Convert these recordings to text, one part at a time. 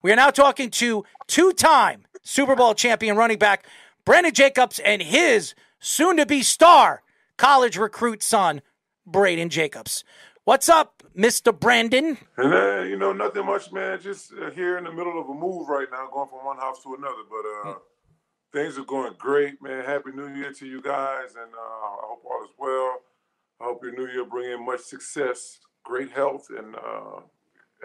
We are now talking to two-time Super Bowl champion running back Brayden Jacobs and his soon-to-be star college recruit son, Brayden Jacobs. What's up, Mr. Brandon? And nothing much, man. Just here in the middle of a move right now, going from one house to another. But things are going great, man. Happy New Year to you guys, and I hope all is well. I hope your New Year bring in much success, great health, and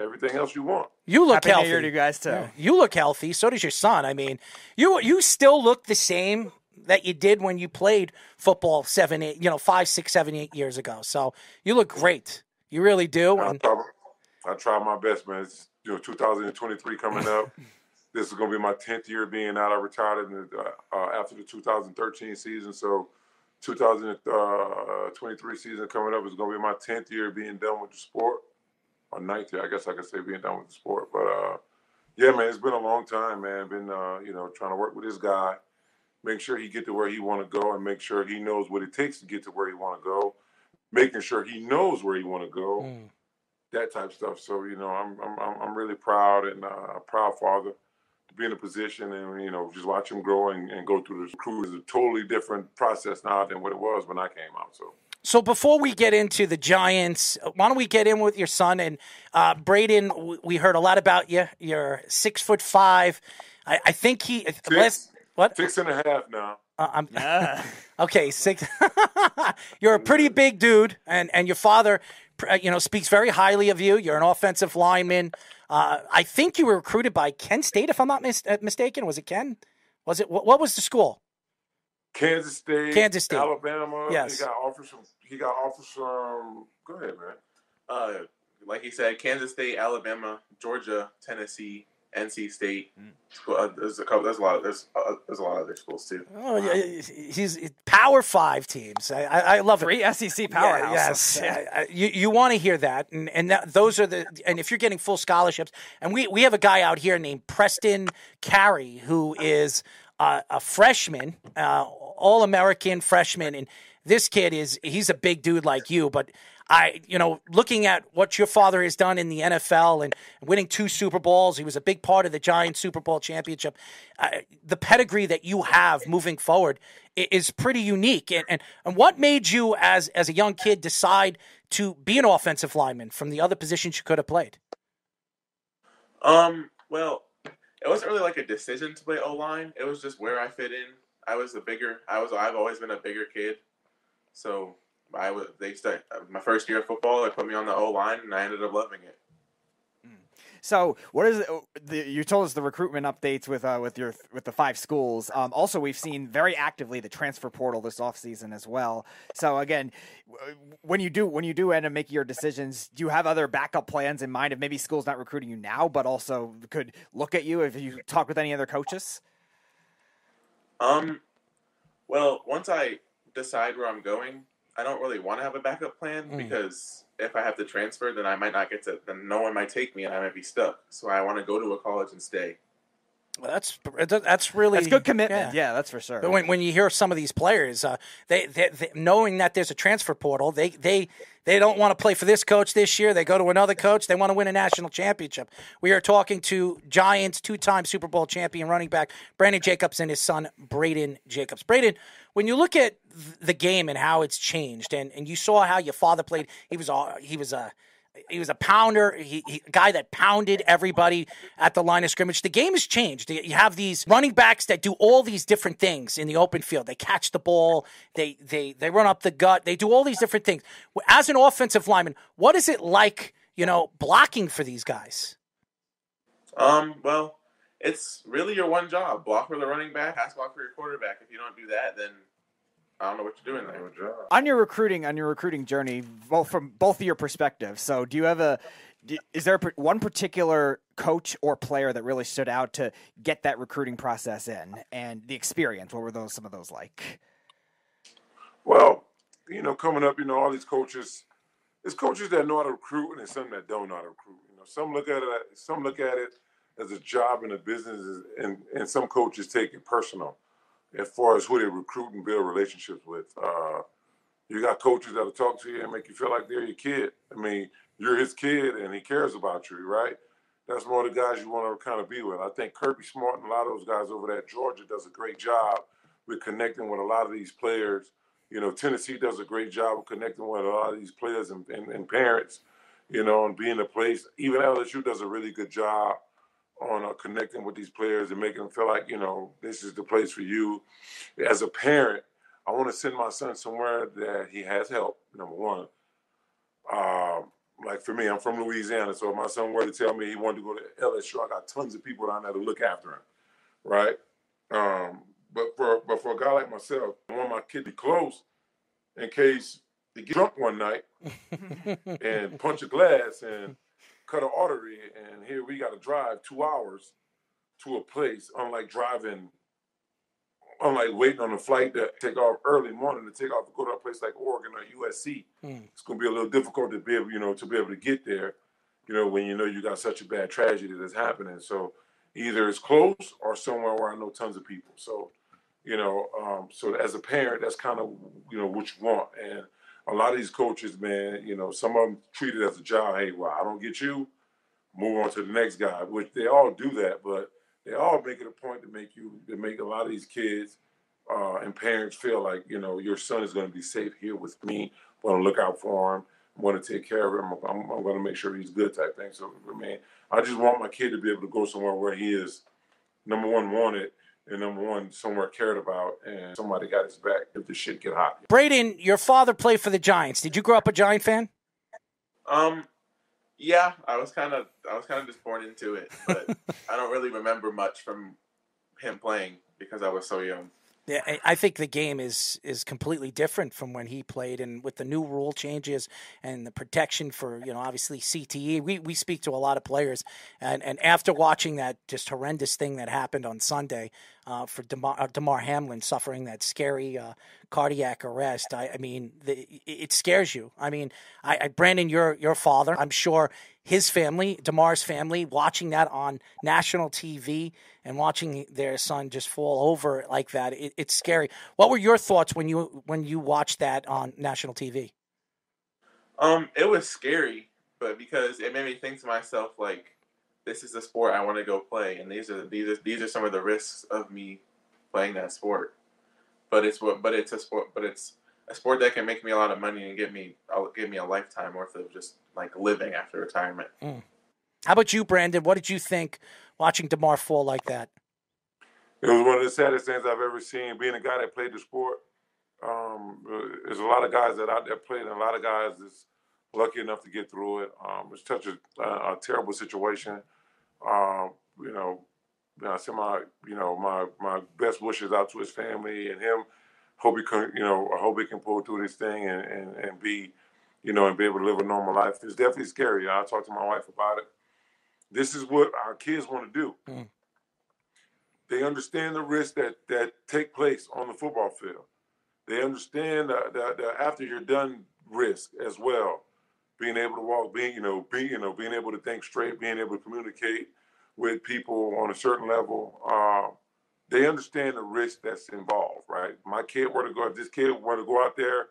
everything else you want. You look Happy healthy. New Year to you guys too. Yeah, you look healthy. So does your son. I mean, you still look the same that you did when you played football 5, 6, 7, 8 years ago. So you look great. You really do. I try my best, man. It's 2023 coming up. This is going to be my 10th year being out. I retired after the 2013 season, so 2023 season coming up is going to be my 10th year being done with the sport. Or 9th year, I guess I could say, being done with the sport. But yeah, man, it's been a long time, man. Been trying to work with this guy, make sure he get to where he want to go, and make sure he knows what it takes to get to where he want to go. Making sure he knows where he want to go, that type of stuff. So I'm really proud and a proud father to be in a position and just watch him grow and go through this recruit is a totally different process now than what it was when I came out. So before we get into the Giants, why don't we get in with your son? And Brayden, we heard a lot about you. You're 6'5". I think he what 6.5 now. Okay, 6. You're a pretty big dude, and your father, speaks very highly of you. You're an offensive lineman. I think you were recruited by Kent State, if I'm not mistaken. Was it Ken? Was it what was the school? Kansas State, Alabama. Yes. He got offers from. Go ahead, man. Like he said, Kansas State, Alabama, Georgia, Tennessee, NC State. There's a couple. There's a lot of other schools too. Oh, yeah, he's Power 5 teams. I love it. 3 SEC powerhouses. Yes, you want to hear that, and those are and if you're getting full scholarships, and we have a guy out here named Preston Carey who is a freshman, all-American freshman, and this kid he's a big dude like you, but looking at what your father has done in the NFL and winning 2 Super Bowls, he was a big part of the Giants Super Bowl championship. The pedigree that you have moving forward is pretty unique. And what made you, as a young kid, decide to be an offensive lineman from the other positions you could have played? Well, it wasn't really like a decision to play O-line. It was just where I fit in. I've always been a bigger kid, so. My first year of football, they put me on the O-line, and I ended up loving it. So, what is you told us the recruitment updates with the 5 schools. Also, we've seen very actively the transfer portal this offseason as well. So, again, when you do end up making your decisions, do you have other backup plans in mind of maybe schools not recruiting you now, but also could look at you if you talk with any other coaches? Well, once I decide where I'm going, I don't really want to have a backup plan because if I have to transfer, then I might not then no one might take me and I might be stuck. So I want to go to a college and stay. Well, that's really good commitment. Yeah, that's for sure. But when you hear some of these players, they knowing that there's a transfer portal, they don't want to play for this coach this year. They go to another coach. They want to win a national championship. We are talking to Giants 2-time Super Bowl champion running back Brayden Jacobs and his son Brayden Jacobs. Brayden, when you look at the game and how it's changed, and you saw how your father played, he was a pounder, a guy that pounded everybody at the line of scrimmage. The game has changed. You have these running backs that do all these different things in the open field. They catch the ball, they run up the gut, they do all these different things. As an offensive lineman, what is it like, blocking for these guys? Well, it's really your one job. Block for the running back, pass block for your quarterback. If you don't do that, then I don't know what you're doing there. On your recruiting journey, from both of your perspectives. So, is there one particular coach or player that really stood out to get that recruiting process in, and the experience? What were some of those like? Well, coming up, all these coaches. There's coaches that know how to recruit, and there's some that don't know how to recruit. Some look at it as a job in a business, and some coaches take it personal. As far as who they recruit and build relationships with. You got coaches that'll talk to you and make you feel like they're your kid. I mean, you're his kid and he cares about you, right? that's more the guys you want to kind of be with. I think Kirby Smart and a lot of those guys over there at Georgia does a great job with connecting with a lot of these players. You know, Tennessee does a great job of connecting with a lot of these players and parents, you know, and being a place. Even LSU does a really good job on connecting with these players and making them feel like, you know, this is the place for you. As a parent, I want to send my son somewhere that he has help, number one. Like for me, I'm from Louisiana, so if my son were to tell me he wanted to go to LSU, I got tons of people down there to look after him, right? But for a guy like myself, I want my kid to be close in case he get drunk one night and punch a glass and cut an artery, and here we got to drive 2 hours to a place, unlike waiting on a flight to take off early morning to take off to go to a place like Oregon or USC. It's going to be a little difficult to be able, to get there, when you got such a bad tragedy that's happening. So either it's close or somewhere where I know tons of people. So, so as a parent, that's kind of, what you want. And a lot of these coaches, man, some of them treat it as a job. Hey, well, I don't get you, move on to the next guy, which they all do that, but they all make it a point to make a lot of these kids and parents feel like, your son is going to be safe here with me. I'm going to look out for him. I'm going to take care of him. I'm going to make sure he's good type thing. So, man, I just want my kid to be able to go somewhere where he is, number one, wanted, and number one, somewhere cared about, and somebody got his back if the shit get hot. Brayden, your father played for the Giants. Did you grow up a Giant fan? Yeah, I was kind of just born into it, but I don't really remember much from him playing because I was so young. Yeah, I think the game is completely different from when he played, and with the new rule changes and the protection for, obviously CTE. We speak to a lot of players, and after watching that just horrendous thing that happened on Sunday for Damar Hamlin suffering that scary cardiac arrest, it scares you. Brandon, your father, I'm sure his family, Damar's family, watching that on national TV and watching their son just fall over like that, it's scary. What were your thoughts when you watched that on national TV? It was scary, but because it made me think to myself, like, this is a sport I want to go play, and these are some of the risks of me playing that sport. But it's a sport that can make me a lot of money and give me a lifetime worth of just like living after retirement. How about you, Brandon? What did you think watching Damar fall like that? It was one of the saddest things I've ever seen. Being a guy that played the sport, there's a lot of guys that out there played, and a lot of guys that's lucky enough to get through it. It's such a terrible situation. I send my best wishes out to his family and him. Hope he can pull through this thing and be, and be able to live a normal life. It's definitely scary. I talked to my wife about it. This is what our kids want to do. They understand the risks that take place on the football field. They understand the after you're done risk as well. Being able to walk, being able to think straight, being able to communicate with people on a certain level. They understand the risk that's involved, right? If this kid were to go out there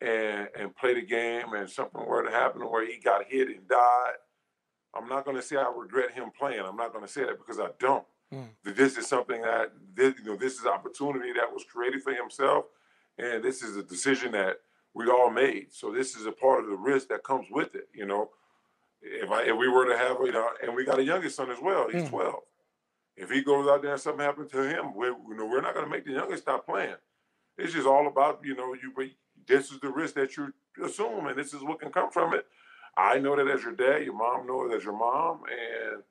and play the game and something were to happen where he got hit and died, I'm not going to say I regret him playing. I'm not going to say that because I don't. This is something this is opportunity that was created for himself, and this is a decision that we all made. So this is a part of the risk that comes with it. If we were to have, and we got a youngest son as well. He's 12. If he goes out there and something happens to him, we're not going to make the youngest stop playing. It's just all about, this is the risk that you assume, and this is what can come from it. I know that as your dad, your mom knows as your mom, and,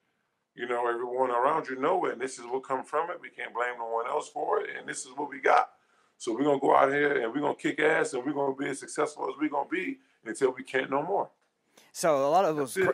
everyone around you know it, and this is what comes from it. We can't blame no one else for it, and this is what we got. So we're going to go out here, and we're going to kick ass, and we're going to be as successful as we're going to be until we can't no more. So a lot of those. So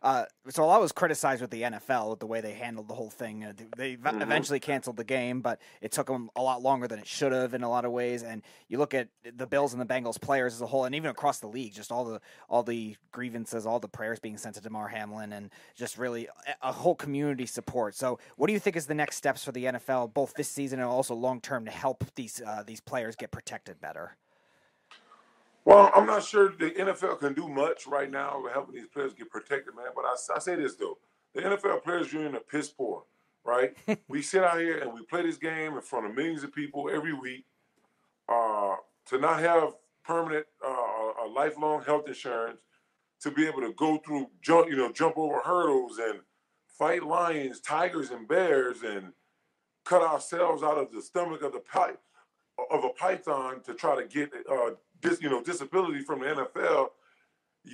a lot was criticized with the NFL with the way they handled the whole thing. They eventually canceled the game, but it took them a lot longer than it should have in a lot of ways. And you look at the Bills and the Bengals players as a whole, and even across the league, just all the grievances, all the prayers being sent to Damar Hamlin, and just really a whole community support. So what do you think is the next steps for the NFL, both this season and also long term, to help these players get protected better? Well, I'm not sure the NFL can do much right now with helping these players get protected, man. But I say this, though. The NFL players union are piss poor, right? We sit out here and we play this game in front of millions of people every week. To not have permanent, lifelong health insurance, to be able to go through, jump over hurdles and fight lions, tigers, and bears, and cut ourselves out of the stomach of a python to try to get disability from the NFL.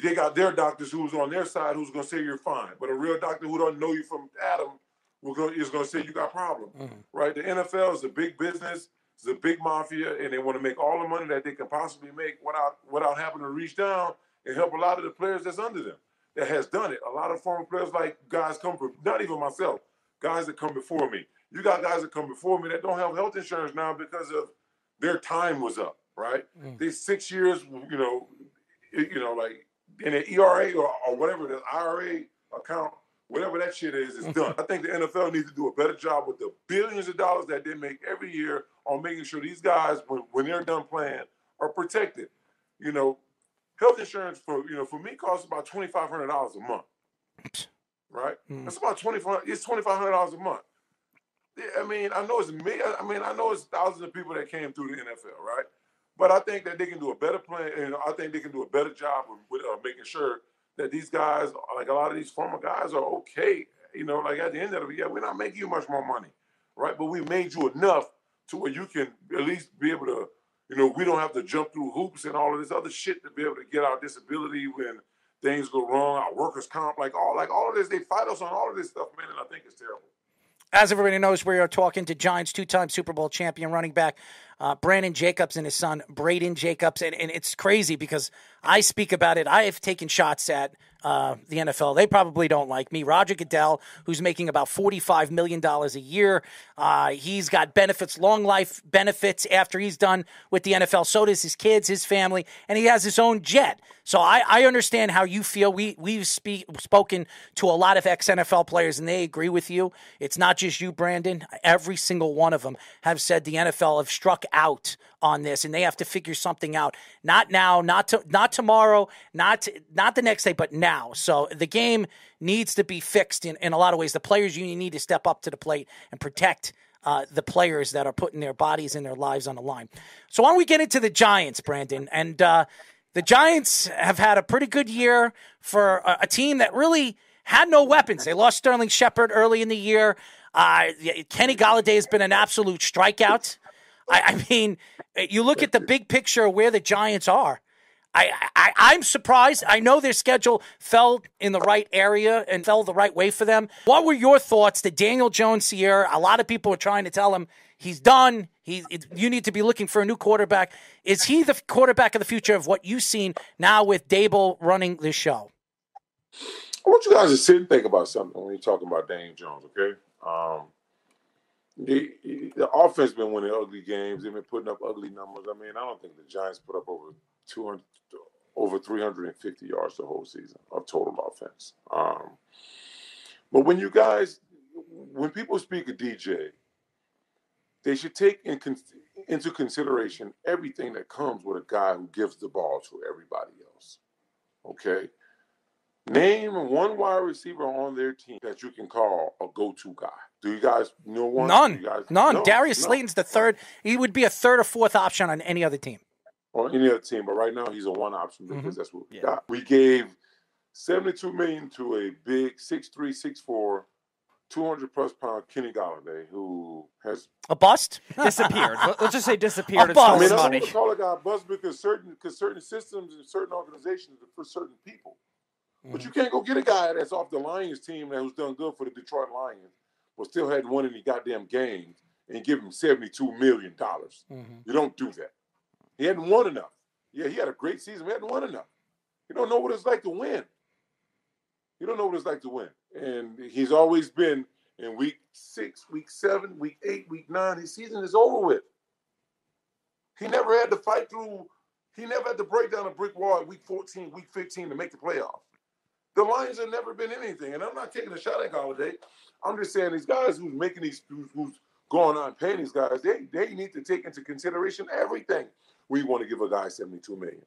They got their doctors who's on their side who's going to say you're fine, but a real doctor who don't know you from Adam is going to say you got problems, right? The NFL is a big business. It's a big mafia, and they want to make all the money that they can possibly make without having to reach down and help a lot of the players that's under them that has done it. A lot of former players, like guys come from, not even myself, guys that come before me. You got guys that come before me that don't have health insurance now because of their time was up, right? These 6 years, like in an ERA or whatever, the IRA account, whatever that shit is done. I think the NFL needs to do a better job with the billions of dollars that they make every year on making sure these guys, when they're done playing, are protected. Health insurance for me costs about $2,500 a month, right? That's about $2,500 a month. I mean, I know it's me. I mean, I know it's thousands of people that came through the NFL, right? But I think that they can do a better plan. I think they can do a better job with making sure that these guys, like a lot of these former guys, are okay. Like at the end of the year, we're not making you much more money, right? But we made you enough to where you can at least be able to, we don't have to jump through hoops and all of this other shit to be able to get our disability when things go wrong, our workers' comp, like all of this. They fight us on all of this stuff, man, and I think it's terrible. As everybody knows, we are talking to Giants two-time Super Bowl champion running back Brayden Jacobs and his son Brayden Jacobs. And it's crazy because I speak about it. I have taken shots at the NFL. They probably don't like me. Roger Goodell, who's making about $45 million a year. He's got benefits, long life benefits after he's done with the NFL. So does his kids, his family, and he has his own jet. So I understand how you feel. We've spoken to a lot of ex-NFL players, and they agree with you. It's not just you, Brandon. Every single one of them have said the NFL have struck out on this, and they have to figure something out. Not now, not tomorrow, not the next day, but now. So the game needs to be fixed in a lot of ways. The players union need to step up to the plate and protect the players that are putting their bodies and their lives on the line. So why don't we get into the Giants, Brandon? And the Giants have had a pretty good year for a team that really had no weapons. They lost Sterling Shepard early in the year. Kenny Golladay has been an absolute strikeout. I mean, you look at the big picture of where the Giants are. I'm surprised. I know their schedule fell in the right area and fell the right way for them. What were your thoughts that Daniel Jones here? A lot of people were trying to tell him he's done. You need to be looking for a new quarterback. Is he the quarterback of the future of what you've seen now with Dable running the show? I want you guys to sit and think about something when you're talking about Daniel Jones, okay? The offense been winning ugly games. They've been putting up ugly numbers. I mean, I don't think the Giants put up over 350 yards the whole season of total offense. But when people speak of DJ, they should take into consideration everything that comes with a guy who gives the ball to everybody else. Okay? Name one wide receiver on their team that you can call a go-to guy. Do you guys know one? None. No, Darius Slayton's the third. He would be a third or fourth option on any other team. On any other team, but right now he's a one option because that's what we got. We gave $72 million to a big 6'3", 6'4", 200-plus pound Kenny Golladay, who has a bust, disappeared. Let's just say disappeared. A bust. I mean, I money. don't call a guy a bust because certain systems and certain organizations are for certain people. But you can't go get a guy that's off the Lions team who's done good for the Detroit Lions, but still hadn't won any goddamn games, and give him $72 million. You don't do that. He hadn't won enough. Yeah, he had a great season. He hadn't won enough. You don't know what it's like to win. And he's always been in week 6, week 7, week 8, week 9. His season is over with. He never had to fight through. He never had to break down a brick wall at week 14, week 15 to make the playoffs. The Lions have never been anything. And I'm not taking a shot at Golladay. I'm just saying these guys who's going on paying these guys, they need to take into consideration everything. We want to give a guy $72 million.